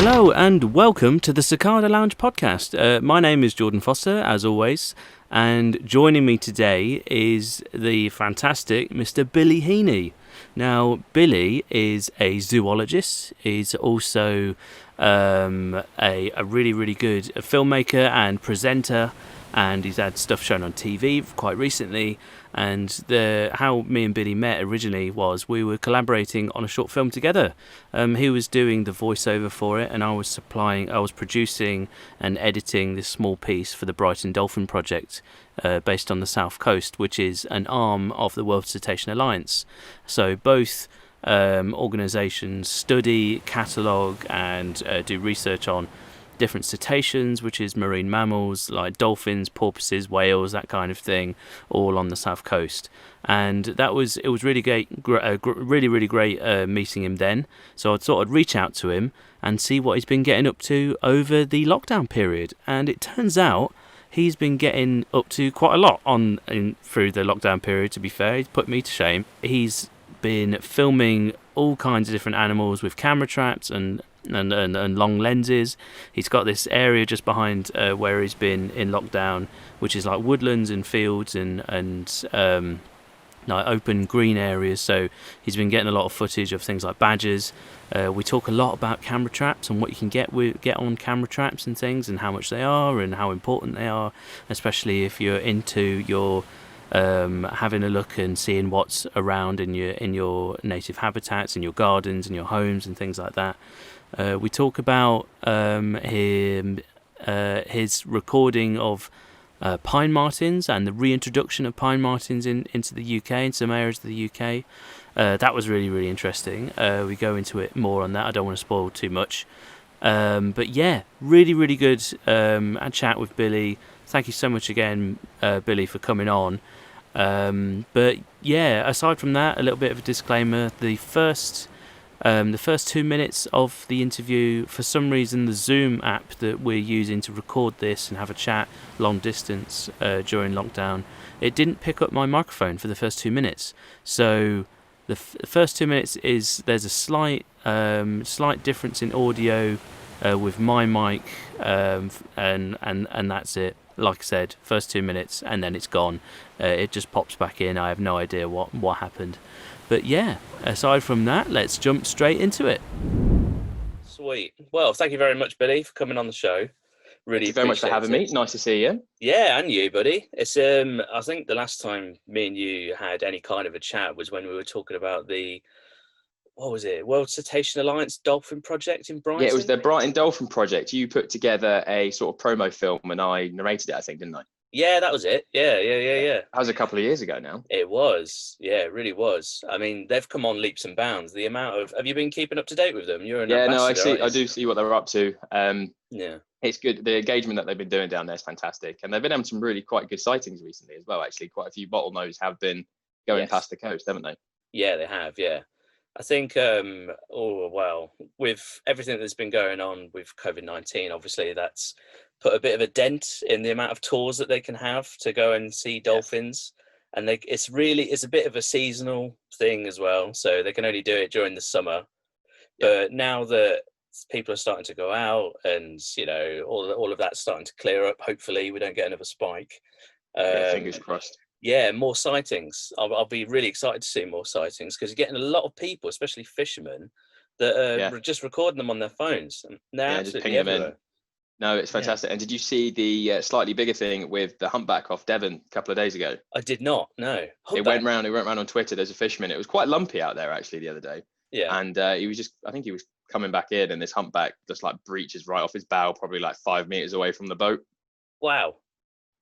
Hello and welcome to the Cicada Lounge podcast. My name is Jordan Foster, as always, and joining me today is the fantastic Mr. Billy Heaney. Now, Billy is a zoologist. He's also a really, really good filmmaker and presenter, and he's had stuff shown on TV quite recently. And how me and Billy met originally was we were collaborating on a short film together. He was doing the voiceover for it, and I was producing and editing this small piece for the Brighton Dolphin Project, based on the South Coast, which is an arm of the World Cetacean Alliance. So both organisations study, catalogue, and do research on different cetaceans, which is marine mammals like dolphins, porpoises, whales, that kind of thing, all on the South Coast. And it was really great, really great meeting him then. So I thought I'd reach out to him and see what he's been getting up to over the lockdown period. And it turns out he's been getting up to quite a lot through the lockdown period. To be fair, he's put me to shame. He's been filming all kinds of different animals with camera traps and long lenses. He's got this area just behind where he's been in lockdown, which is like woodlands and fields and like open green areas. So he's been getting a lot of footage of things like badgers. We talk a lot about camera traps and what you can get on camera traps and things, and how much they are and how important they are, especially if you're into your having a look and seeing what's around in your native habitats, in your gardens, in your homes, and things like that. We talk about his recording of pine martens and the reintroduction of pine martens into the UK, in some areas of the UK. That was really, really interesting. We go into it more on that. I don't want to spoil too much. But yeah, really, really good a chat with Billy. Thank you so much again, Billy, for coming on. But yeah, aside from that, a little bit of a disclaimer. The first 2 minutes of the interview, for some reason, the Zoom app that we're using to record this and have a chat long distance during lockdown, it didn't pick up my microphone for the first 2 minutes. So the first 2 minutes there's a slight difference in audio with my mic, and that's it. Like I said, first 2 minutes and then it's gone. It just pops back in. I have no idea what happened. But yeah, aside from that, let's jump straight into it. Sweet. Well, thank you very much, Billy, for coming on the show. Really Thank you very much for having me. Nice to see you. Yeah, and you, buddy. It's I think the last time me and you had any kind of a chat was when we were talking about what was it? World Cetacean Alliance Dolphin Project in Brighton? Yeah, it was the Brighton Dolphin Project. You put together a sort of promo film and I narrated it, I think, didn't I? Yeah, that was it. Yeah. That was a couple of years ago now. It was. Yeah, it really was. I mean, they've come on leaps and bounds. The amount of... Have you been keeping up to date with them? You're an ambassador, I do see what they're up to. Yeah. It's good. The engagement that they've been doing down there is fantastic. And they've been having some really quite good sightings recently as well, actually. Quite a few bottlenose have been going past the coast, haven't they? Yeah, they have, yeah. I think, with everything that's been going on with COVID-19, obviously that's put a bit of a dent in the amount of tours that they can have to go and see dolphins. And it's a bit of a seasonal thing as well. So they can only do it during the summer. But now that people are starting to go out and, all of that's starting to clear up, hopefully we don't get another spike. Fingers crossed. Yeah, more sightings. I'll be really excited to see more sightings, because you're getting a lot of people, especially fishermen, that are just recording them on their phones. And they're absolutely everywhere. No, it's fantastic. And did you see the slightly bigger thing with the humpback off Devon a couple of days ago? I did not. No. It went round on Twitter. There's a fisherman. It was quite lumpy out there actually the other day. Yeah. And I think he was coming back in, and this humpback just like breaches right off his bow, probably like 5 meters away from the boat. Wow.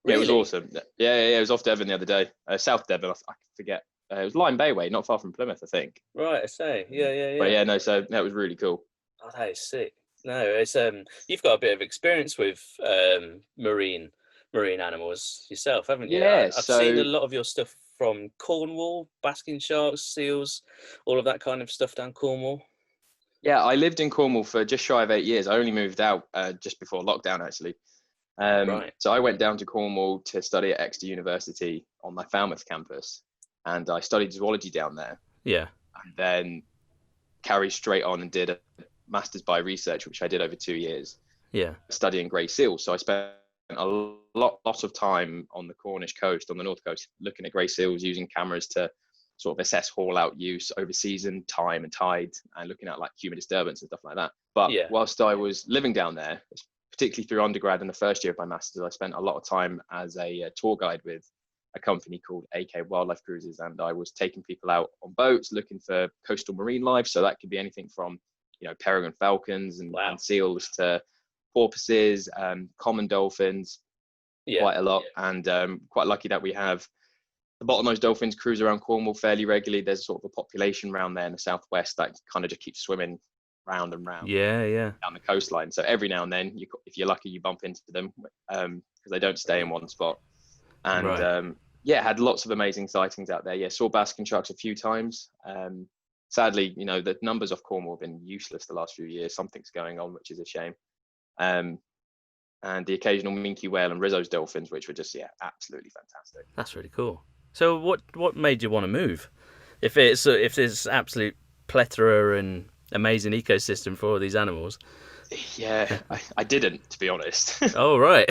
Really? Yeah, it was awesome. Yeah, it was off Devon the other day. South Devon, I forget. It was Lyme Bay way, not far from Plymouth, I think. Right, I say. Yeah. But yeah, no, so that was really cool. Oh, that is sick. No, it's you've got a bit of experience with marine animals yourself, haven't you? Yeah, I've seen a lot of your stuff from Cornwall, basking sharks, seals, all of that kind of stuff down Cornwall. Yeah, I lived in Cornwall for just shy of 8 years. I only moved out just before lockdown, actually. Right. So I went down to Cornwall to study at Exeter University on my Falmouth campus, and I studied zoology down there. Yeah. And then carried straight on and did a master's by research, which I did over 2 years, studying grey seals. So I spent a lot of time on the Cornish coast, on the north coast, looking at grey seals, using cameras to sort of assess haul out use over season, time and tide, and looking at like human disturbance and stuff like that. But whilst I was living down there, particularly through undergrad and the first year of my master's, I spent a lot of time as a tour guide with a company called AK Wildlife Cruises, and I was taking people out on boats looking for coastal marine life. So that could be anything from, you know, peregrine falcons and seals to porpoises, common dolphins, quite a lot. And quite lucky that we have the bottlenose dolphins cruise around Cornwall fairly regularly. There's sort of a population around there in the southwest that kind of just keeps swimming round and round down the coastline. So every now and then, if you're lucky, you bump into them because they don't stay in one spot. And had lots of amazing sightings out there. Saw basking sharks a few times. Sadly, you know, the numbers off Cornwall have been useless the last few years. Something's going on, which is a shame. And the occasional minke whale and Rizzo's dolphins, which were just absolutely fantastic. That's really cool. So what made you want to move? If there's absolute plethora and amazing ecosystem for all these animals. I didn't, to be honest. Oh, right.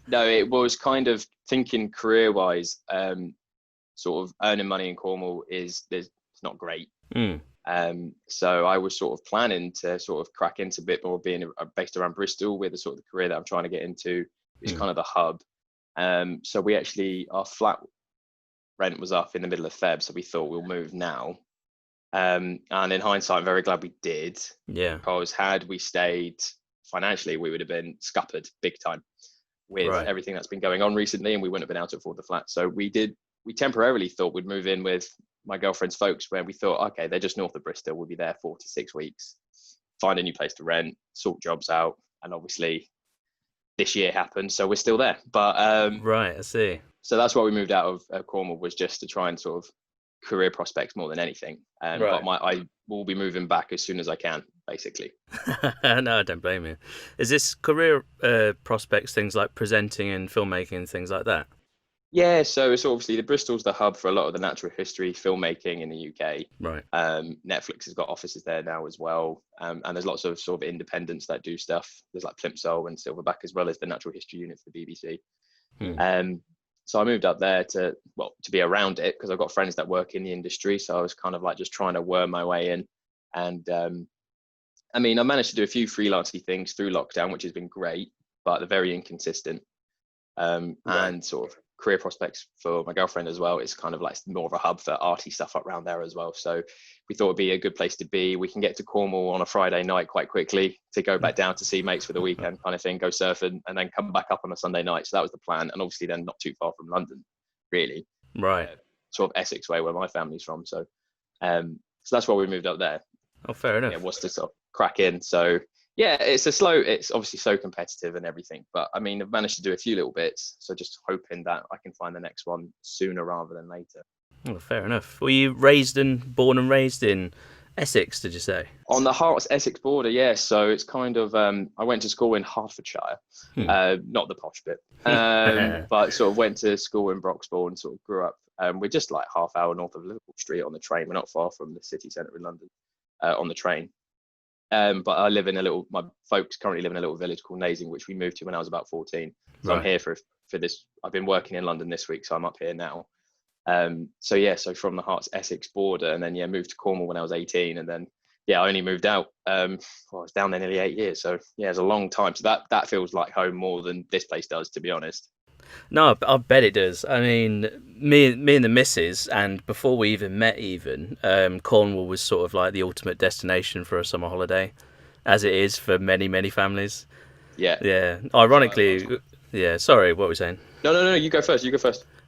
No, it was kind of thinking career-wise, sort of earning money in Cornwall it's not great. So I was sort of planning to sort of crack into a bit more being based around Bristol with the sort of the career that I'm trying to get into. It's kind of the hub. So we actually, our flat rent was up in the middle of Feb, so we thought we'll move now. And in hindsight, I'm very glad we did. Because had we stayed financially, we would have been scuppered big time with everything that's been going on recently, and we wouldn't have been able to afford the flat. So we temporarily thought we'd move in with my girlfriend's folks, where we thought, okay, they're just north of Bristol. We'll be there 4 to 6 weeks, find a new place to rent, sort jobs out. And obviously this year happened, so we're still there. But I see. So that's why we moved out of Cornwall, was just to try and sort of career prospects more than anything. But I will be moving back as soon as I can, basically. No, I don't blame you. Is this career prospects things like presenting and filmmaking and things like that? Yeah, so it's obviously Bristol's the hub for a lot of the natural history filmmaking in the UK. Netflix has got offices there now as well, and there's lots of sort of independents that do stuff. There's like Plimsoll and Silverback, as well as the natural history unit for the BBC. So I moved up there to be around it, because I've got friends that work in the industry. So I was kind of like just trying to worm my way in. And I mean, I managed to do a few freelancey things through lockdown, which has been great, but they're very inconsistent. And sort of career prospects for my girlfriend as well. It's kind of like more of a hub for arty stuff up around there as well. So we thought it'd be a good place to be. We can get to Cornwall on a Friday night quite quickly to go back down to see mates for the weekend kind of thing, go surfing, and then come back up on a Sunday night. So that was the plan. And obviously then not too far from London, really. Sort of Essex way, where my family's from. So that's why we moved up there. Oh, fair enough. Yeah, was to sort of crack in. So yeah, it's obviously so competitive and everything, but I mean, I've managed to do a few little bits. So just hoping that I can find the next one sooner rather than later. Oh, fair enough. Were you born and raised in Essex, did you say? On the Herts-Essex border, yeah. So it's kind of, I went to school in Hertfordshire, not the posh bit, but sort of went to school in Broxbourne and sort of grew up. We're just like half hour north of Liverpool Street on the train. We're not far from the city centre in London on the train. But I live in my folks currently live in a little village called Nasing, which we moved to when I was about 14. So I'm here for this. I've been working in London this week, so I'm up here now. So from the Herts-Essex border, and then moved to Cornwall when I was 18, and then I only moved out. I was down there nearly 8 years, so it's a long time. So that feels like home more than this place does, to be honest. No, I bet it does. I mean, me and the missus, and before we even met, Cornwall was sort of like the ultimate destination for a summer holiday, as it is for many, many families. Yeah. Ironically, sorry, what were we saying? No, you go first.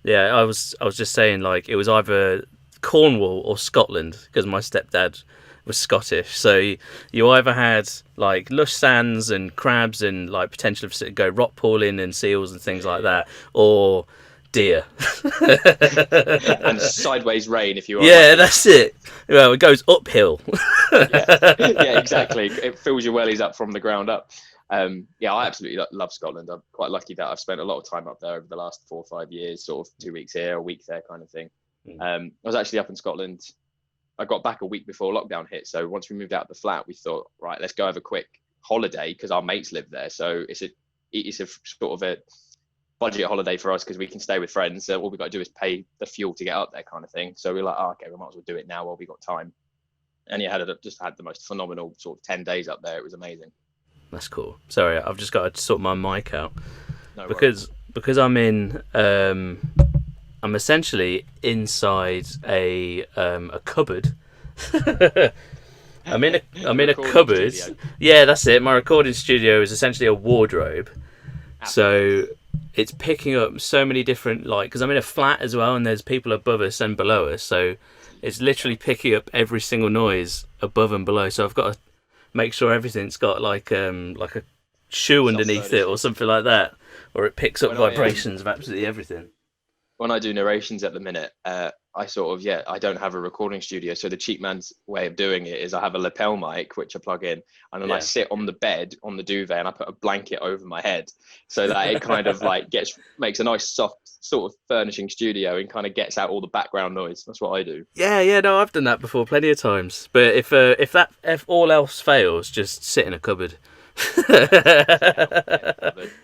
Yeah, I was just saying, like, it was either Cornwall or Scotland, because my stepdad was Scottish. So you either had like lush sands and crabs and like potential to go rock pooling and seals and things like that, or deer. And sideways rain if you are. Yeah, that's it. Well, it goes uphill. yeah, exactly. It fills your wellies up from the ground up. I absolutely love Scotland. I'm quite lucky that I've spent a lot of time up there over the last 4 or 5 years, sort of 2 weeks here, a week there kind of thing. I was actually up in Scotland I got back a week before lockdown hit. So once we moved out of the flat, we thought, right, let's go have a quick holiday because our mates live there. So it's a sort of a budget holiday for us because we can stay with friends. So all we got to do is pay the fuel to get up there, kind of thing. So we're like, oh, okay, we might as well do it now while we got time. And just had the most phenomenal sort of 10 days up there. It was amazing. That's cool. Sorry, I've just got to sort my mic out. No because I'm in I'm essentially inside a cupboard. I'm in a cupboard. Studio. Yeah, that's it. My recording studio is essentially a wardrobe. So it's picking up so many different, because I'm in a flat as well, and there's people above us and below us. So it's literally picking up every single noise above and below. So I've got to make sure everything's got like a shoe underneath it or something like that, or it picks up vibrations of absolutely everything. When I do narrations at the minute, I don't have a recording studio. So the cheap man's way of doing it is I have a lapel mic, which I plug in, and then I sit on the bed, on the duvet, and I put a blanket over my head so that it kind of makes a nice soft sort of furnishing studio and kind of gets out all the background noise. That's what I do. Yeah, no, I've done that before plenty of times. But if all else fails, just sit in a cupboard.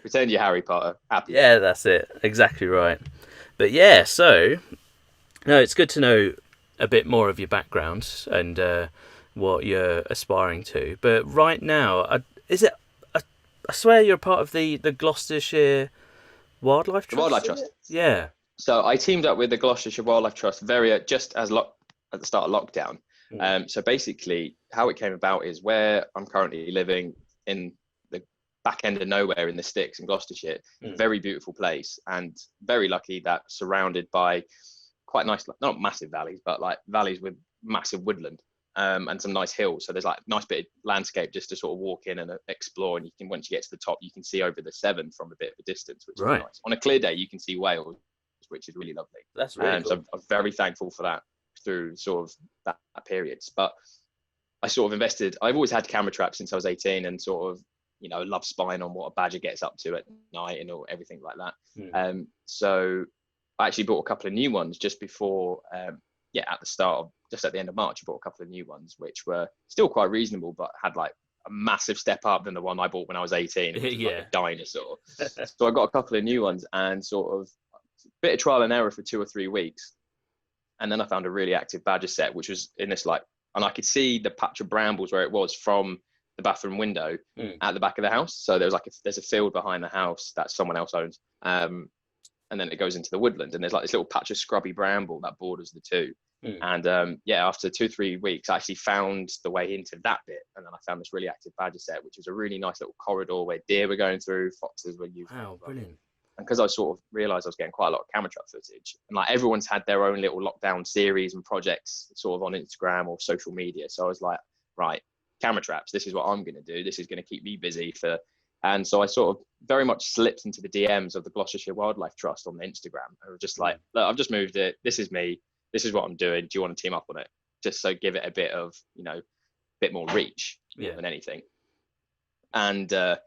Pretend you're Harry Potter. Happy. Yeah, that's it. Exactly right. But yeah, so no, it's good to know a bit more of your background and what you're aspiring to. But right now, I swear you're part of the Gloucestershire Wildlife Trust. The Wildlife Trust. Yeah. So I teamed up with the Gloucestershire Wildlife Trust just at the start of lockdown. So basically, how it came about is where I'm currently living in the back end of nowhere in the sticks in Gloucestershire. Very beautiful place, and very lucky that surrounded by quite nice, not massive valleys, but like valleys with massive woodland and some nice hills. So there's like nice bit of landscape just to sort of walk in and explore. And once you get to the top, you can see over the Severn from a bit of a distance, which is nice. On a clear day, you can see Wales, which is really lovely. That's really cool. So I'm very thankful for that through sort of that period. But I sort of invested. I've always had camera traps since I was 18, and sort of love spying on what a badger gets up to at night and everything like that. So I actually bought a couple of new ones just before, at the start of, just at the end of March, I bought a couple of new ones, which were still quite reasonable, but had like a massive step up than the one I bought when I was 18, which was like a dinosaur. So I got a couple of new ones and sort of a bit of trial and error for 2 or 3 weeks. And then I found a really active badger set, which was in this and I could see the patch of brambles where it was from the bathroom window at the back of the house. So there's there's a field behind the house that someone else owns. And then it goes into the woodland, and there's like this little patch of scrubby bramble that borders the two. And after 2-3 weeks, I actually found the way into that bit, and then I found this really active badger set, which was a really nice little corridor where deer were going through, foxes were using. Wow, brilliant! And because I sort of realised I was getting quite a lot of camera trap footage, and like everyone's had their own little lockdown series and projects, sort of on Instagram or social media. So I was like, right, camera traps. This is what I'm going to do. This is going to keep me busy for. And so I sort of very much slipped into the DMs of the Gloucestershire Wildlife Trust on Instagram. I was just like, look, I've just moved it. This is me. This is what I'm doing. Do you want to team up on it? Just so give it a bit of, bit more reach than anything. And so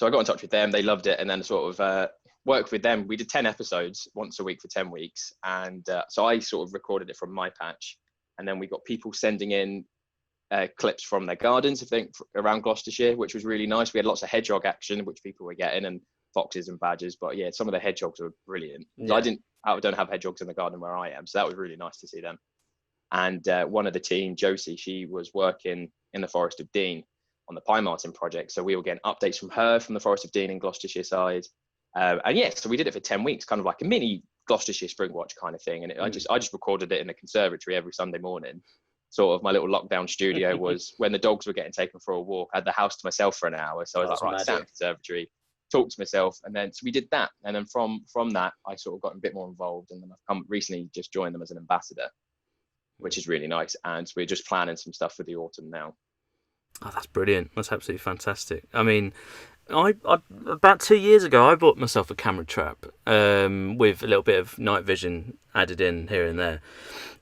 I got in touch with them. They loved it. And then sort of worked with them. We did 10 episodes once a week for 10 weeks. And so I sort of recorded it from my patch. And then we got people sending in clips from their gardens, I think, around Gloucestershire, which was really nice. We had lots of hedgehog action, which people were getting, and foxes and badgers. But yeah, some of the hedgehogs were brilliant. Yeah. I don't have hedgehogs in the garden where I am, so that was really nice to see them. And one of the team, Josie, she was working in the Forest of Dean on the Pine Marten project. So we were getting updates from her from the Forest of Dean in Gloucestershire side. So we did it for 10 weeks, kind of like a mini Gloucestershire Spring Watch kind of thing. And I just recorded it in the conservatory every Sunday morning. Sort of my little lockdown studio was when the dogs were getting taken for a walk. I had the house to myself for an hour. So I was like, right, sat in the conservatory, talked to myself. And then, so we did that. And then from that, I sort of got a bit more involved. And then I've recently just joined them as an ambassador, which is really nice. And we're just planning some stuff for the autumn now. Oh, that's brilliant. That's absolutely fantastic. I mean, I about 2 years ago, I bought myself a camera trap with a little bit of night vision added in here and there.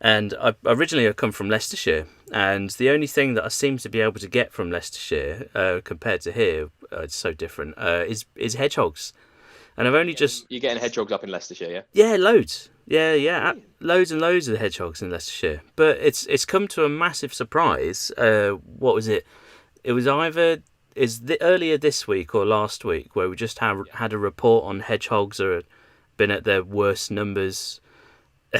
And I originally come from Leicestershire, and the only thing that I seem to be able to get from Leicestershire compared to here, it's so different, is hedgehogs. And I've only just... You're getting hedgehogs up in Leicestershire, yeah? Yeah, loads. Yeah. Loads and loads of hedgehogs in Leicestershire. But it's come to a massive surprise. What was it? It was either earlier this week or last week where we just had a report on hedgehogs are been at their worst numbers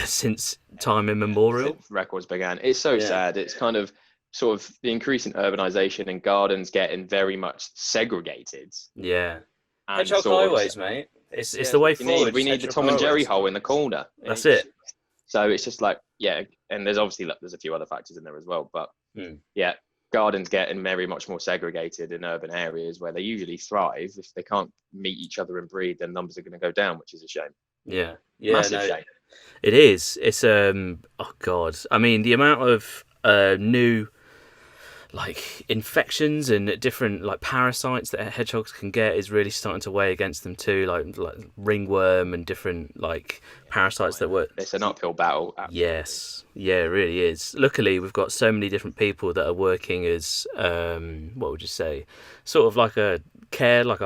since time immemorial. Since records began. It's so sad. It's kind of sort of the increase in urbanization and gardens getting very much segregated. Yeah. Hedgehog highways, mate. It's the way forward. We need the Tom and Jerry hole in the corner. That's it. So it's just like, and there's obviously there's a few other factors in there as well, but gardens getting very much more segregated in urban areas where they usually thrive. If they can't meet each other and breed, then numbers are going to go down, which is a shame. Yeah, Massive shame. It is. It's oh god. I mean, the amount of new infections and different parasites that hedgehogs can get is really starting to weigh against them too, like ringworm and different parasites that work. It's an uphill battle. Absolutely. Yes, yeah, it really is. Luckily, we've got so many different people that are working as what would you say, sort of like a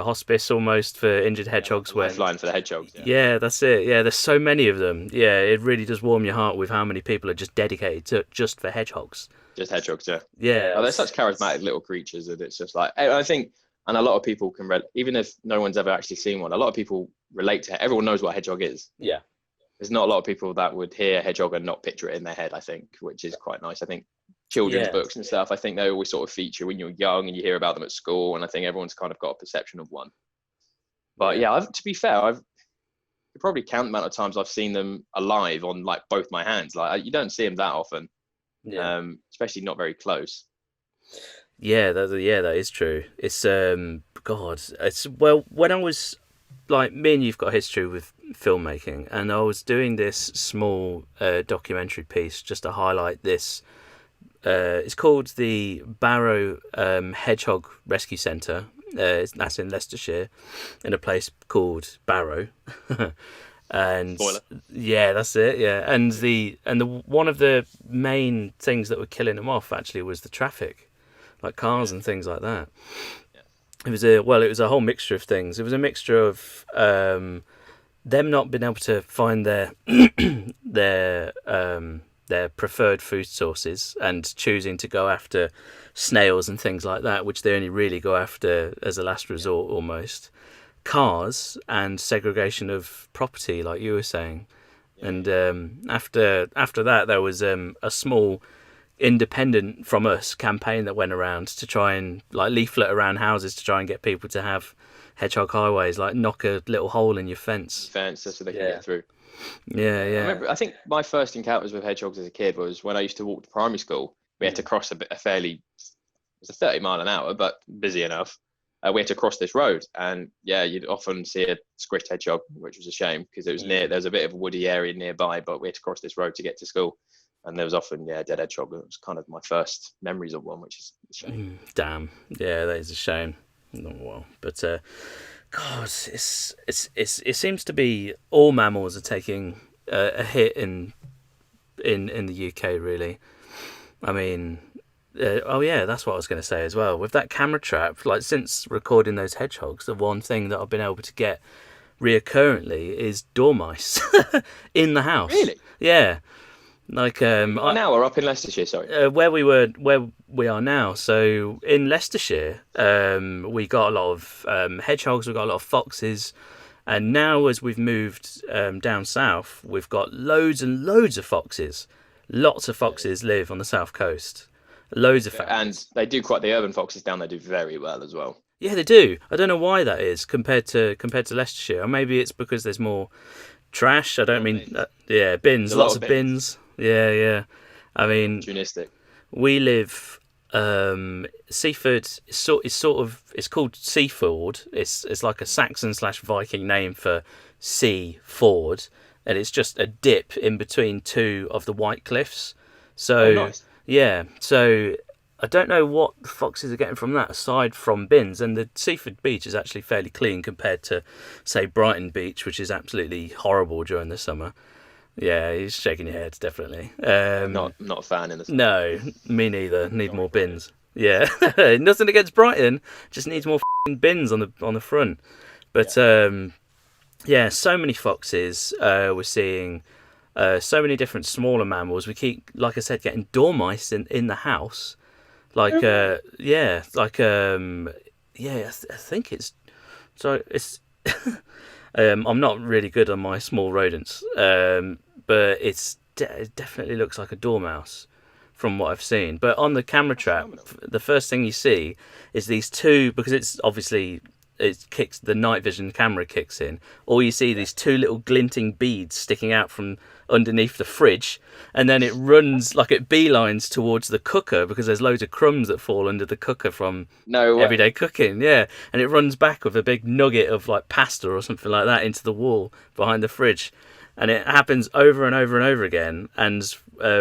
hospice almost for injured hedgehogs. Lifeline for the hedgehogs. Yeah, that's it. Yeah, there's so many of them. Yeah, it really does warm your heart with how many people are just dedicated to just for hedgehogs. Just hedgehogs, yeah. They're such charismatic little creatures that it's just I think, and a lot of people can even if no one's ever actually seen one, a lot of people relate to it. Everyone knows what a hedgehog is. Yeah. There's not a lot of people that would hear hedgehog and not picture it in their head, I think, which is quite nice. I think children's books and stuff, I think they always sort of feature when you're young and you hear about them at school, and I think everyone's kind of got a perception of one. But to be fair, I could probably count the amount of times I've seen them alive on both my hands. You don't see them that often. Yeah. Especially not very close. Yeah, that is true. It's when I was me and you've got a history with filmmaking, and I was doing this small documentary piece just to highlight this. It's called the Barrow Hedgehog Rescue Centre. That's in Leicestershire, in a place called Barrow. And spoiler. Yeah, that's it. Yeah, and the one of the main things that were killing them off actually was the traffic, cars and things like that. Yeah. It was a whole mixture of things. It was a mixture of them not being able to find their preferred food sources and choosing to go after snails and things like that, which they only really go after as a last resort almost. Cars and segregation of property, like you were saying, and after that there was a small independent from us campaign that went around to try and leaflet around houses to try and get people to have hedgehog highways, knock a little hole in your fence so they can get through. I think my first encounters with hedgehogs as a kid was when I used to walk to primary school. We had to cross it was a 30 mile an hour, but busy enough. We had to cross this road, and you'd often see a squished hedgehog, which was a shame because it was there was a bit of a woody area nearby, but we had to cross this road to get to school, and there was often a dead hedgehog. It was kind of my first memories of one, which is a shame. Damn, that is a shame. Oh, well, but God, it seems to be all mammals are taking a hit in the UK, really. I mean. That's what I was going to say as well. With that camera trap, since recording those hedgehogs, the one thing that I've been able to get reoccurrently is dormice in the house. Really? Yeah. Now we're up in Leicestershire, sorry. Where we are now. So in Leicestershire, we got a lot of hedgehogs, we got a lot of foxes, and now as we've moved down south, we've got loads and loads of foxes. Lots of foxes live on the south coast. Loads of and they do the urban foxes down there do very well as well. Yeah, they do. I don't know why that is compared to Leicestershire. Or maybe it's because there's more trash. I don't mean bins. Lots of bins. Yeah. I mean, opportunistic. We live Seaford. It's called Seaford. It's like a Saxon / Viking name for sea ford, and it's just a dip in between two of the White Cliffs. So. Nice. Yeah, so I don't know what the foxes are getting from that aside from bins, and the Seaford Beach is actually fairly clean compared to, say, Brighton Beach, which is absolutely horrible during the summer. Yeah, he's shaking your head, definitely. Not a fan in the summer. No, me neither. Need more bins. Yeah, nothing against Brighton, just needs more bins on the front. But so many foxes. We're seeing so many different smaller mammals. We keep, like I said, getting dormice in the house. Like, I think it's, so it's, I'm not really good on my small rodents, but it definitely looks like a dormouse from what I've seen. But on the camera trap, the first thing you see is these two, because it's obviously, the night vision camera kicks in. All you see these two little glinting beads sticking out from underneath the fridge, and then it runs like it beelines towards the cooker because there's loads of crumbs that fall under the cooker from everyday cooking. Yeah, and it runs back with a big nugget of like pasta or something like that into the wall behind the fridge. And it happens over and over and over again. And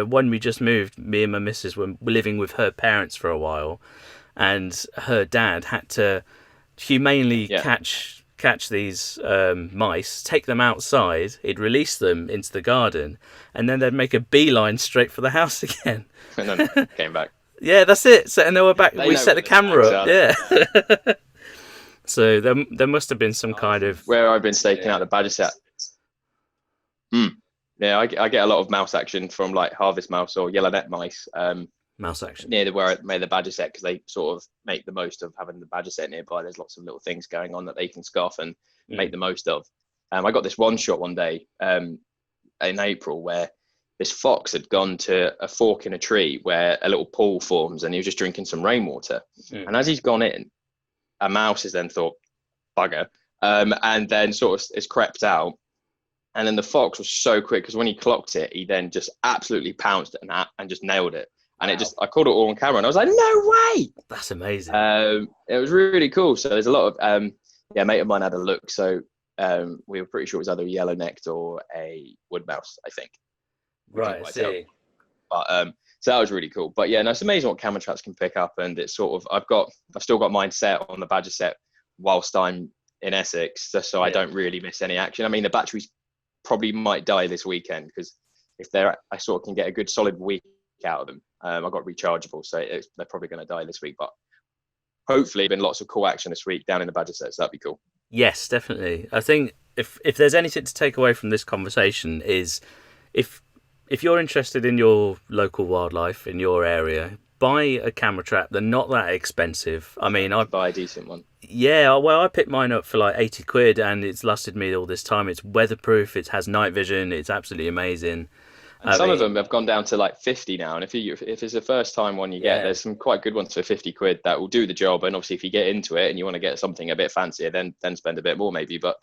when we just moved, me and my missus were living with her parents for a while, and her dad had to humanely catch these mice, take them outside. He'd release them into the garden, and then they'd make a beeline straight for the house again. And then came back. Yeah, that's it. So, and they were back. We set the camera up. Yeah. So there must have been some kind of where I've been staking out the badger set. Yeah, I get a lot of mouse action from like harvest mouse or yellow-necked mice. Mouse action near where I made the badger set, because they sort of make the most of having the badger set nearby. There's lots of little things going on that they can scoff and make the most of. I got this one shot one day in April where this fox had gone to a fork in a tree where a little pool forms, and he was just drinking some rainwater. And as he's gone in, a mouse has then thought, bugger, and then sort of is crept out. And then the fox was so quick, because when he clocked it, he then just absolutely pounced and just nailed it. And I caught it all on camera, and I was like, no way! That's amazing. It was really cool. So there's a lot of, a mate of mine had a look. So we were pretty sure it was either a yellow-necked or a wood mouse, I think. Right, I see. But so that was really cool. But yeah, no, it's amazing what camera traps can pick up. And it's sort of, I've still got mine set on the badger set whilst I'm in Essex, so I don't really miss any action. I mean, the batteries probably might die this weekend, because if I sort of can get a good solid week out of them. I've got rechargeable, so they're probably going to die this week, but hopefully been lots of cool action this week down in the badger sets. That'd be cool. Yes, definitely. I think if there's anything to take away from this conversation is if you're interested in your local wildlife in your area, buy a camera trap. They're not that expensive. I mean, I buy a decent one. Yeah, well, I picked mine up for like 80 quid, and it's lasted me all this time. It's weatherproof. It has night vision. It's absolutely amazing. And some of them have gone down to like 50 now. And if it's the first time one you get, there's some quite good ones for 50 quid that will do the job. And obviously, if you get into it and you want to get something a bit fancier, then spend a bit more maybe. But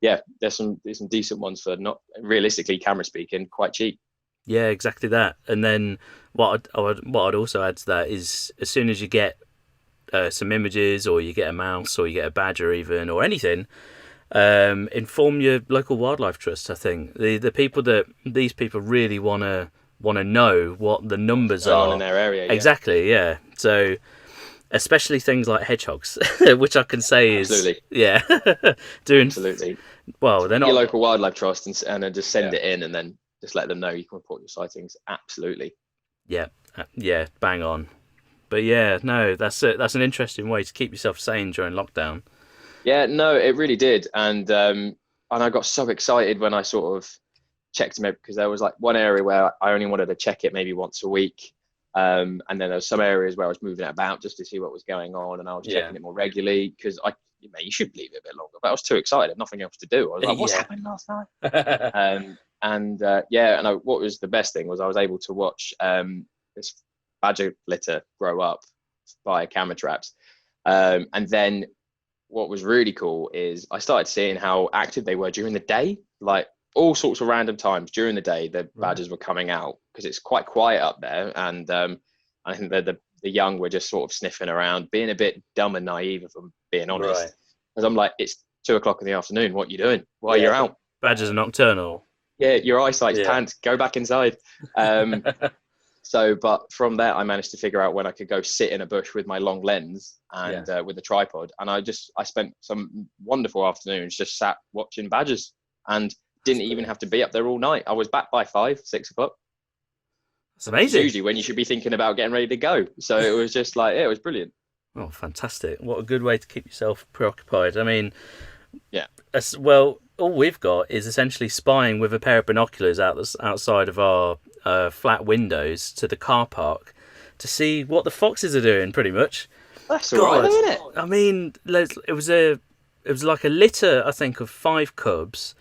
yeah, there's some decent ones for, not realistically, camera speaking, quite cheap. Yeah, exactly that. And then what I'd also add to that is, as soon as you get some images, or you get a mouse, or you get a badger even, or anything, inform your local wildlife trusts. I think these people really want to know what the numbers are in their area. Yeah. Exactly, yeah. So especially things like hedgehogs, which I can say absolutely. Doing absolutely. Well, they're not your local wildlife trust and then just send it in, and then just let them know you can report your sightings. Absolutely. Yeah, bang on. But yeah, no, that's an interesting way to keep yourself sane during lockdown. Yeah, no, it really did. And I got so excited when I sort of checked them out, because there was like one area where I only wanted to check it maybe once a week. And then there was some areas where I was moving it about just to see what was going on, and I was checking it more regularly, because you should leave it a bit longer, but I was too excited, nothing else to do. I was like, what's happened last night? What was the best thing was I was able to watch this badger litter grow up via camera traps. And then what was really cool is I started seeing how active they were during the day, like all sorts of random times during the day. The badgers were coming out, because it's quite quiet up there, and I think the young were just sort of sniffing around, being a bit dumb and naive, if I'm being honest. Because I'm like, it's 2:00 in the afternoon. What are you doing? Why you're out? Badgers are nocturnal. Yeah, your eyesight's pants. Go back inside. But from there, I managed to figure out when I could go sit in a bush with my long lens and with a tripod. And I spent some wonderful afternoons just sat watching badgers, and didn't even have to be up there all night. I was back by 5, 6 o'clock. That's amazing. It's usually when you should be thinking about getting ready to go. So it was just like, it was brilliant. Oh, fantastic. What a good way to keep yourself preoccupied. I mean, yeah. Well, all we've got is essentially spying with a pair of binoculars outside of our flat windows to the car park to see what the foxes are doing, pretty much. That's all right, isn't it? I mean, it was like a litter, I think, of 5 cubs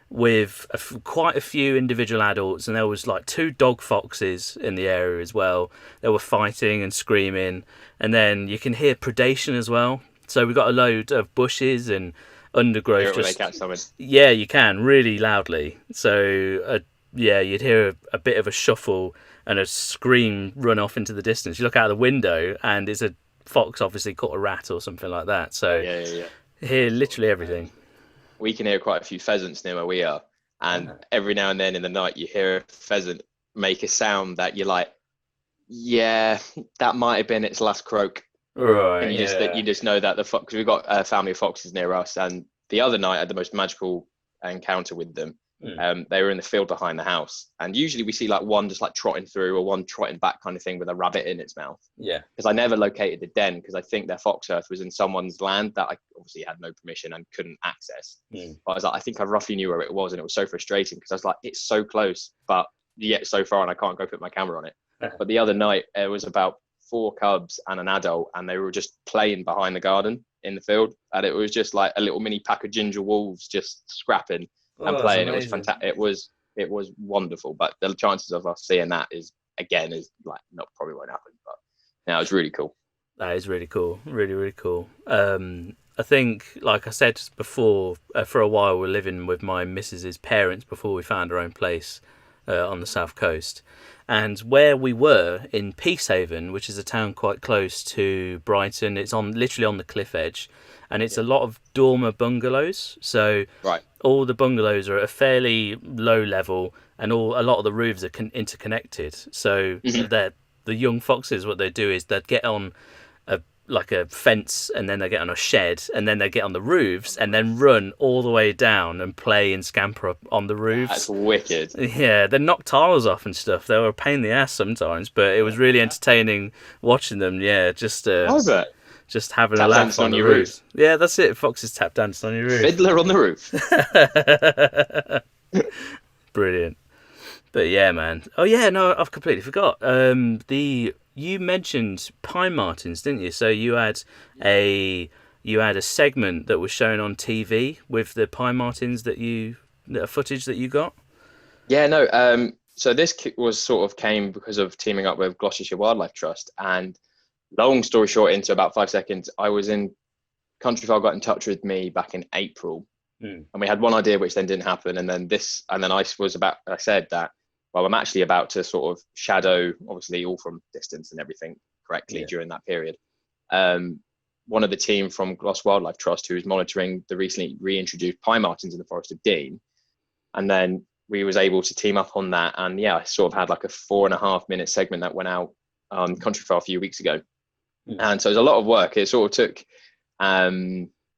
with quite a few individual adults, and there was like 2 dog foxes in the area as well. They were fighting and screaming, and then you can hear predation as well. So we got a load of bushes and undergrowth. When they catch something. Yeah, you can really loudly. So yeah, you'd hear a bit of a shuffle and a scream run off into the distance. You look out the window, and it's a fox obviously caught a rat or something like that. So yeah. Hear literally everything. We can hear quite a few pheasants near where we are, and every now and then in the night you hear a pheasant make a sound that you're like, yeah, that might have been its last croak. Right. And you just know that the fox, because we've got a family of foxes near us, and the other night I had the most magical encounter with them. They were in the field behind the house, and usually we see like one just like trotting through or one trotting back kind of thing with a rabbit in its mouth. Yeah. Because I never located the den, because I think their fox earth was in someone's land that I obviously had no permission and couldn't access. But I was like, I think I roughly knew where it was, and it was so frustrating because I was like, it's so close, but yet so far, and I can't go put my camera on it. But the other night it was about 4 cubs and an adult, and they were just playing behind the garden in the field, and it was just like a little mini pack of ginger wolves just scrapping and playing. It was fantastic. It was wonderful, but the chances of us seeing that is like not probably won't happen. But yeah, it was really cool. That is really cool. Really, really cool. I think, like I said before, for a while we're living with my missus's parents before we found our own place on the south coast. And where we were in Peacehaven, which is a town quite close to Brighton, it's literally on the cliff edge, and it's a lot of dormer bungalows. So all the bungalows are at a fairly low level, and a lot of the roofs are interconnected. So the young foxes, what they do is they'd get on a fence, and then they get on a shed, and then they get on the roofs, and then run all the way down and play and scamper up on the roofs. That's wicked. Yeah, they knock tiles off and stuff. They were a pain in the ass sometimes, but it was really entertaining watching them. Yeah, just having a laugh on your roof. Yeah, that's it. Foxes tap dancing on your roof. Fiddler on the roof. Brilliant. But yeah, man. Oh yeah, no, I've completely forgot. You mentioned pine martens, didn't you? So you had a segment that was shown on TV with the pine martens footage that you got. Yeah, no. So this came because of teaming up with Gloucestershire Wildlife Trust, and long story short, into about 5 seconds, I was in Countryfile got in touch with me back in April, and we had one idea which then didn't happen, and then I said that, well, I'm actually about to sort of shadow, obviously all from distance and everything correctly during that period. One of the team from Gloucester Wildlife Trust, who was monitoring the recently reintroduced pine martens in the Forest of Dean, and then we was able to team up on that, and I sort of had like a 4.5-minute segment that went out on Countryfile a few weeks ago. And so it was a lot of work. It sort of took, I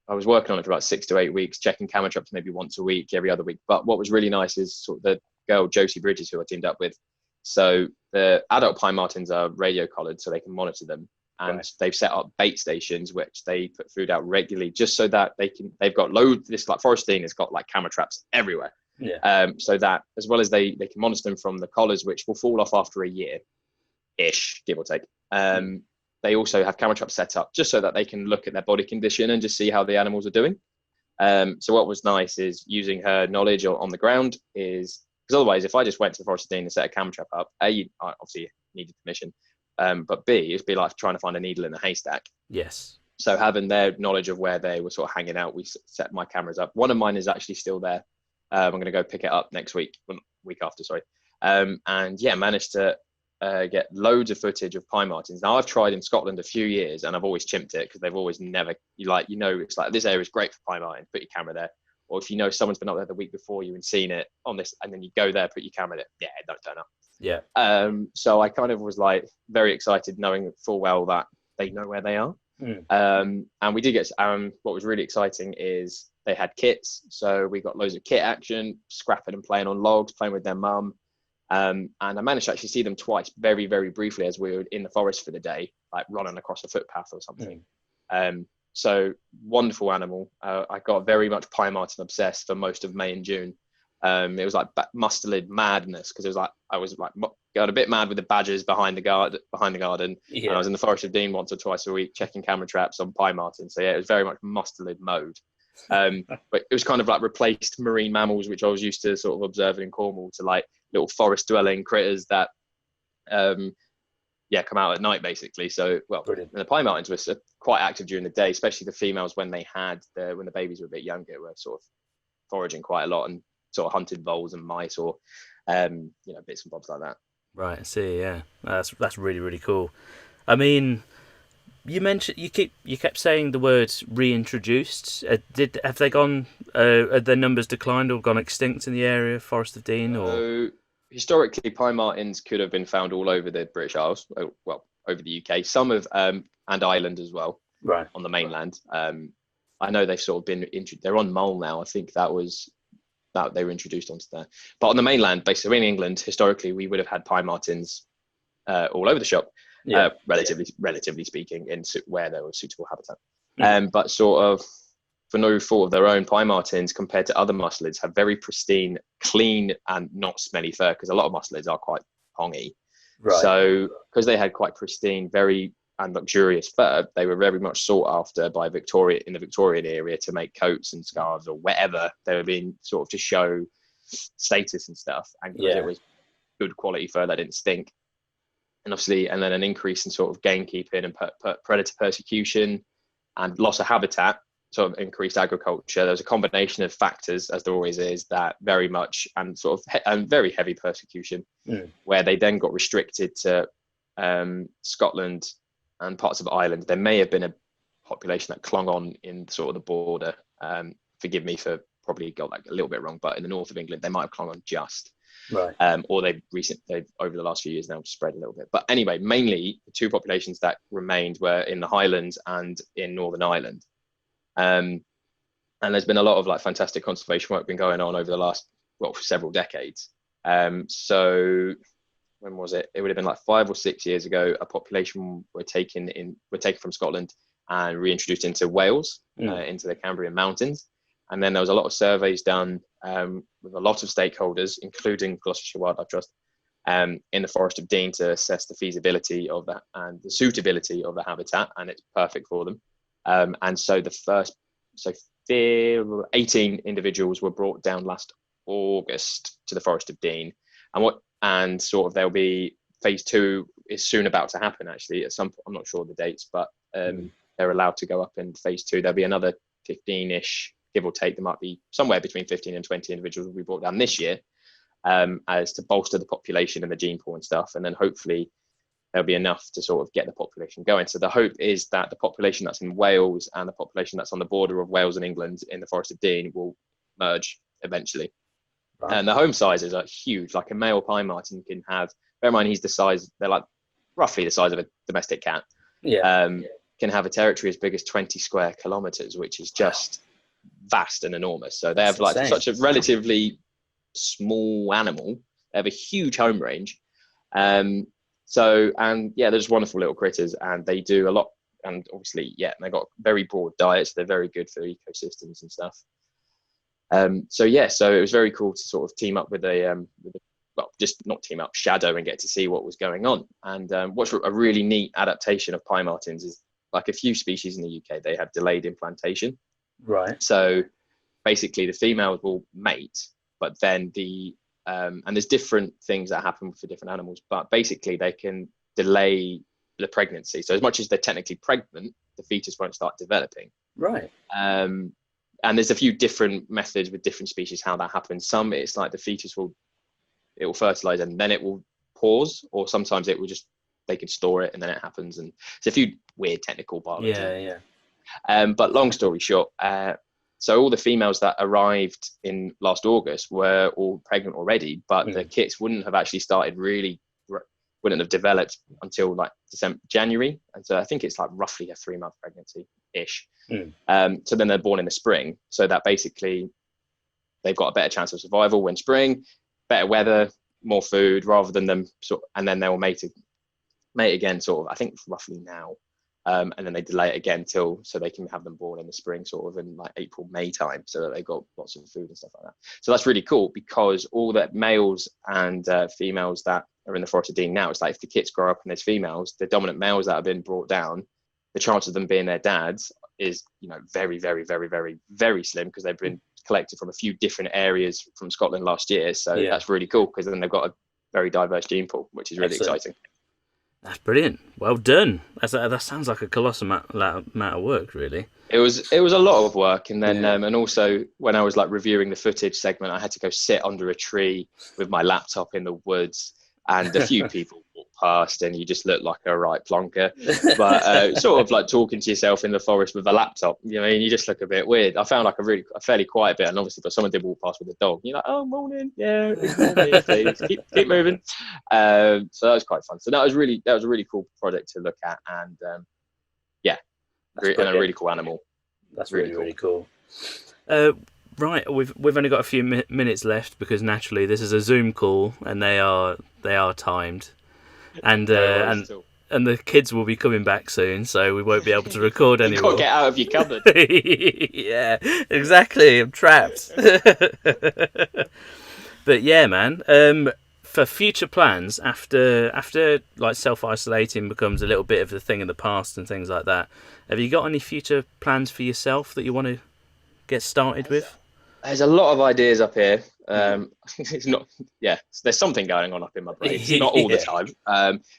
was working on it for about 6 to 8 weeks, checking camera traps maybe once a week, every other week. But what was really nice is sort of the girl, Josie Bridges, who I teamed up with. So the adult pine martens are radio collared, so they can monitor them. And they've set up bait stations, which they put food out regularly, just so that they've got loads, this like Forest Dean has got like camera traps everywhere. So that as well as they can monitor them from the collars, which will fall off after a year-ish, give or take. They also have camera traps set up just so that they can look at their body condition and just see how the animals are doing. So what was nice is using her knowledge on the ground because otherwise, if I just went to the Forest of Dean and set a camera trap up, I obviously needed permission, but B, it'd be like trying to find a needle in a haystack. Yes. So having their knowledge of where they were sort of hanging out, we set my cameras up. One of mine is actually still there. I'm going to go pick it up next week, week after, sorry. Managed to get loads of footage of pine martens. Now I've tried in Scotland a few years and I've always chimped it because they've always never, it's like this area is great for pine marten, put your camera there. Or if someone's been up there the week before you and seen it on this, and then you go there, put your camera there, don't turn up. Yeah. So I kind of was like very excited knowing full well that they know where they are. And we did get, what was really exciting is they had kits. So we got loads of kit action, scrapping and playing on logs, playing with their mum. And I managed to actually see them twice, very, very briefly, as we were in the forest for the day, like running across a footpath or something. So wonderful animal. I got very much pine marten obsessed for most of May and June. It was like mustelid madness, because it was like I was like got a bit mad with the badgers behind the garden, and I was in the Forest of Dean once or twice a week checking camera traps on pine marten. So yeah, it was very much mustelid mode. But it was kind of like replaced marine mammals, which I was used to sort of observing in Cornwall, to like little forest dwelling critters that come out at night basically. So and the pine martens were quite active during the day, especially the females when the babies were a bit younger, were sort of foraging quite a lot and sort of hunted voles and mice, or bits and bobs like that. Right, I see. Yeah, that's really, really cool. I mean, you mentioned you kept saying the word reintroduced. Have they gone? Have their numbers declined or gone extinct in the area, Forest of Dean? Or historically, pine martens could have been found all over the British Isles, over the UK, some of and Ireland as well, right, on the mainland. I know they've sort of been they're on Mull now. I think that they were introduced onto there. But on the mainland, basically in England, historically, we would have had pine martens all over the shop, relatively speaking, in where there was suitable habitat. But sort of, for no fault of their own, pine martens, compared to other mustelids, have very pristine, clean, and not smelly fur, because a lot of mustelids are quite pongy. Right. So because they had quite pristine, very and luxurious fur, they were very much sought after by in the Victorian area to make coats and scarves or whatever. They were being sort of to show status and stuff, and because it was good quality fur that didn't stink. And obviously, and then an increase in sort of gamekeeping and predator persecution and loss of habitat, sort of increased agriculture. There was a combination of factors, as there always is, that very much, and sort of and very heavy persecution, where they then got restricted to Scotland and parts of Ireland. There may have been a population that clung on in sort of the border. Forgive me for probably got like a little bit wrong, but in the north of England, they might have clung on just. Right. Or they've over the last few years now spread a little bit. But anyway, mainly the two populations that remained were in the Highlands and in Northern Ireland. And there's been a lot of like fantastic conservation work been going on over the last, for several decades. So when was it? It would have been like 5 or 6 years ago. A population were taken from Scotland and reintroduced into Wales, into the Cambrian Mountains. And then there was a lot of surveys done with a lot of stakeholders, including Gloucestershire Wildlife Trust, in the Forest of Dean, to assess the feasibility of that and the suitability of the habitat, and it's perfect for them. And so 18 individuals were brought down last August to the Forest of Dean, and sort of there'll be phase 2 is soon about to happen, actually, at some point. I'm not sure the dates, but they're allowed to go up in phase 2. There'll be another 15-ish, give or take. There might be somewhere between 15 and 20 individuals will be brought down this year, as to bolster the population and the gene pool and stuff. And then hopefully there'll be enough to sort of get the population going. So the hope is that the population that's in Wales and the population that's on the border of Wales and England in the Forest of Dean will merge eventually. Right. And the home sizes are huge. Like a male pine marten can have, bear in mind he's the size, they're like roughly the size of a domestic cat. Can have a territory as big as 20 square kilometers, which is just vast and enormous. So they have like such a relatively small animal. They have a huge home range. They're just wonderful little critters, and they do a lot. And obviously, they've got very broad diets. They're very good for ecosystems and stuff. So it was very cool to sort of team up shadow and get to see what was going on. And what's a really neat adaptation of pine martens is, like a few species in the UK, they have delayed implantation. Right. So basically the females will mate, but then and there's different things that happen for different animals, but basically they can delay the pregnancy. So as much as they're technically pregnant, the fetus won't start developing. Right. And there's a few different methods with different species how that happens. Some, it's like the fetus will fertilize and then it will pause, or sometimes it will just, they can store it and then it happens. And it's a few weird technical biology. But long story short, so all the females that arrived in last August were all pregnant already, but the kits wouldn't have actually wouldn't have developed until like January. And so I think it's like roughly a 3-month pregnancy-ish. So then they're born in the spring. So that basically they've got a better chance of survival when spring, better weather, more food, rather than them and then they'll mate again sort of, I think roughly now. And then they delay it again so they can have them born in the spring, sort of in like April, May time, so that they've got lots of food and stuff like that. So that's really cool, because all the males and females that are in the Forest of Dean now, it's like if the kits grow up and there's females, the dominant males that have been brought down, the chance of them being their dads is, very, very, very, very, very slim, because they've been collected from a few different areas from Scotland last year. So that's really cool, because then they've got a very diverse gene pool, which is really exciting. That's brilliant. Well done. That sounds like a colossal amount of work, really. It was a lot of work, and then and also when I was like reviewing the footage segment, I had to go sit under a tree with my laptop in the woods, and a few people walked past, and you just look like a right plonker. But sort of like talking to yourself in the forest with a laptop, you just look a bit weird. I found like a fairly quiet bit, and obviously, but someone did walk past with a dog. You're like, oh, morning, yeah, ignore me, please. keep moving. So that was quite fun. So that was a really cool project to look at, and and a really cool animal. That's really cool. Right, we've only got a few minutes left, because naturally this is a Zoom call and they are timed, and the kids will be coming back soon, so we won't be able to record anymore. You've got to get out of your cupboard. Yeah, exactly. I'm trapped. But yeah, man. For future plans, after like self-isolating becomes a little bit of the thing in the past and things like that, have you got any future plans for yourself that you want to get started with? There's a lot of ideas up here. It's not, there's something going on up in my brain. It's not all the time.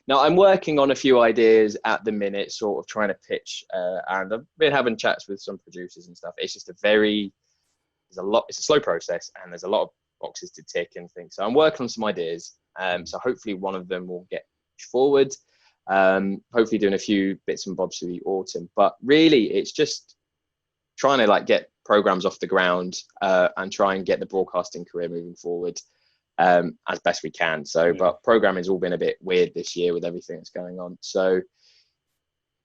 Now I'm working on a few ideas at the minute, sort of trying to pitch, and I've been having chats with some producers and stuff. It's just it's a slow process, and there's a lot of boxes to tick and things. So I'm working on some ideas. So hopefully one of them will get forward. Hopefully doing a few bits and bobs for the autumn. But really, it's just trying to like get programs off the ground, and try and get the broadcasting career moving forward as best we can. So, but programming's all been a bit weird this year with everything that's going on. So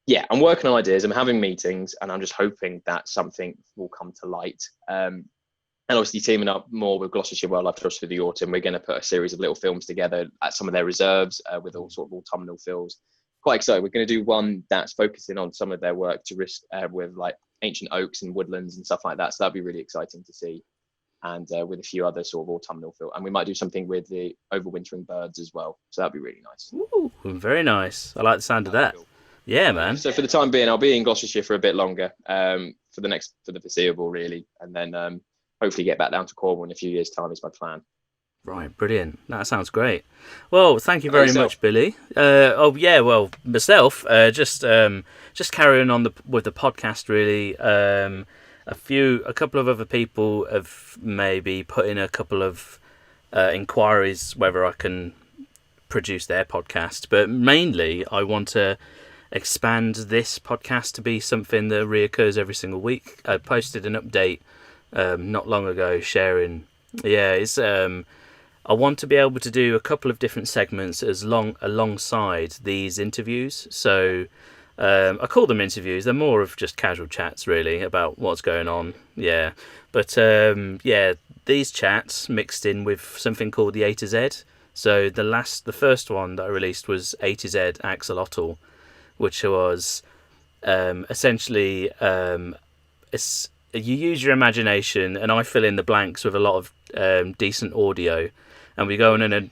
yeah, I'm working on ideas. I'm having meetings, and I'm just hoping that something will come to light. And obviously teaming up more with Gloucestershire Wildlife Trust for the autumn, we're going to put a series of little films together at some of their reserves, with all sort of autumnal films. Quite excited. We're going to do one that's focusing on some of their work to risk with like ancient oaks and woodlands and stuff like that. So that'd be really exciting to see. And with a few other sort of autumnal films. And we might do something with the overwintering birds as well. So that'd be really nice. Ooh, very nice. I like the sound of that. Cool. Yeah, man. So for the time being, I'll be in Gloucestershire for a bit longer, for the foreseeable, really. And then hopefully get back down to Cornwall in a few years' time is my plan. Right, brilliant. That sounds great. Well, thank you very much, Billy. Myself, just carrying on with the podcast, really. A couple of other people have maybe put in a couple of inquiries whether I can produce their podcast, but mainly I want to expand this podcast to be something that reoccurs every single week. I posted an update not long ago sharing. I want to be able to do a couple of different segments alongside these interviews. So I call them interviews. They're more of just casual chats, really, about what's going on. Yeah, but these chats mixed in with something called the A to Z. So the first one that I released was A to Z Axolotl, which was essentially you use your imagination, and I fill in the blanks with a lot of decent audio, and we go on an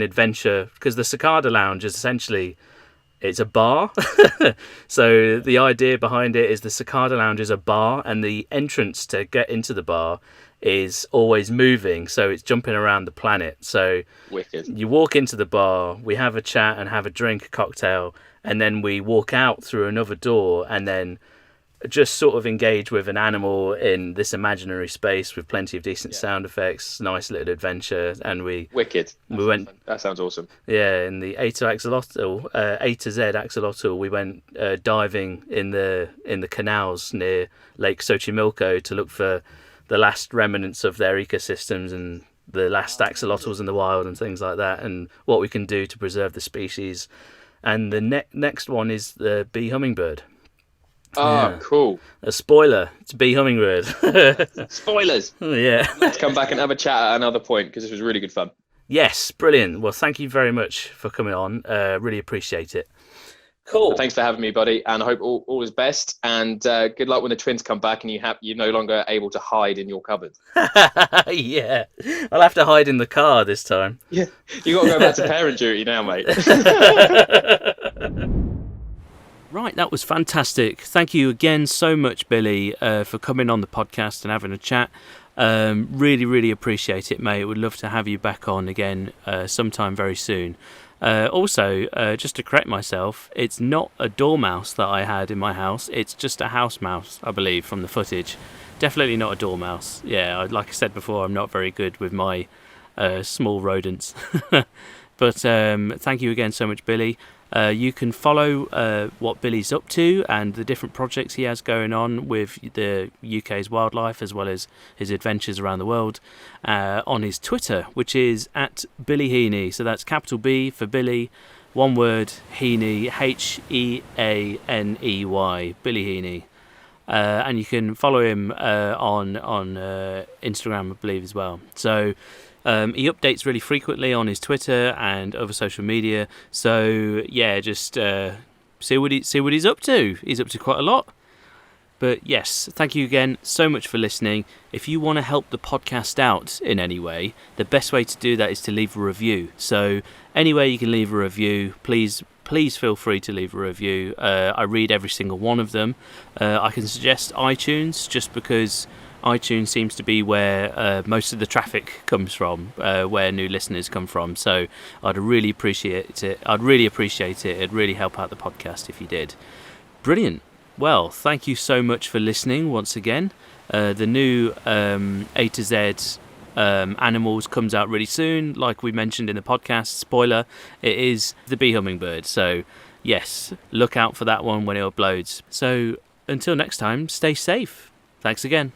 adventure, because the Cicada Lounge is essentially, it's a bar. So the idea behind it is the Cicada Lounge is a bar, and the entrance to get into the bar is always moving, so it's jumping around the planet. So wicked. You walk into the bar, we have a chat and have a drink, a cocktail, and then we walk out through another door, and then just sort of engage with an animal in this imaginary space with plenty of decent sound effects, nice little adventure. And wicked. That sounds awesome. Yeah, in the A to Z Axolotl, we went diving in the canals near Lake Xochimilco to look for the last remnants of their ecosystems and the last axolotls in the wild and things like that, and what we can do to preserve the species. And the next one is the bee hummingbird. Oh, cool. A spoiler, it's bee hummingbird. Spoilers. Yeah. Let's come back and have a chat at another point, because this was really good fun. Yes, brilliant. Well, thank you very much for coming on. Really appreciate it. Cool. Thanks for having me, buddy, and I hope all is best. And good luck when the twins come back and you're no longer able to hide in your cupboard. Yeah, I'll have to hide in the car this time. Yeah, you got to go back to parent duty now, mate. Right, that was fantastic. Thank you again so much, Billy, for coming on the podcast and having a chat. Really, really appreciate it, mate. Would love to have you back on again sometime very soon. Also, just to correct myself, it's not a dormouse that I had in my house. It's just a house mouse, I believe, from the footage. Definitely not a dormouse. Yeah, like I said before, I'm not very good with my small rodents. But thank you again so much, Billy. You can follow what Billy's up to and the different projects he has going on with the UK's wildlife, as well as his adventures around the world, on his Twitter, which is at Billy Heaney. So that's capital B for Billy, one word, Heaney, Heaney, Billy Heaney. And you can follow him on Instagram, I believe, as well. So he updates really frequently on his Twitter and other social media. So yeah, just see what he's up to. He's up to quite a lot. But yes, thank you again so much for listening. If you want to help the podcast out in any way, the best way to do that is to leave a review. So any way you can leave a review, please feel free to leave a review. I read every single one of them. I can suggest iTunes, just because iTunes seems to be where most of the traffic comes from, where new listeners come from. So I'd really appreciate it. It'd really help out the podcast if you did. Brilliant. Well, thank you so much for listening once again. The new A to Z Animals comes out really soon. Like we mentioned in the podcast, spoiler, it is the bee hummingbird. So yes, look out for that one when it uploads. So until next time, stay safe. Thanks again.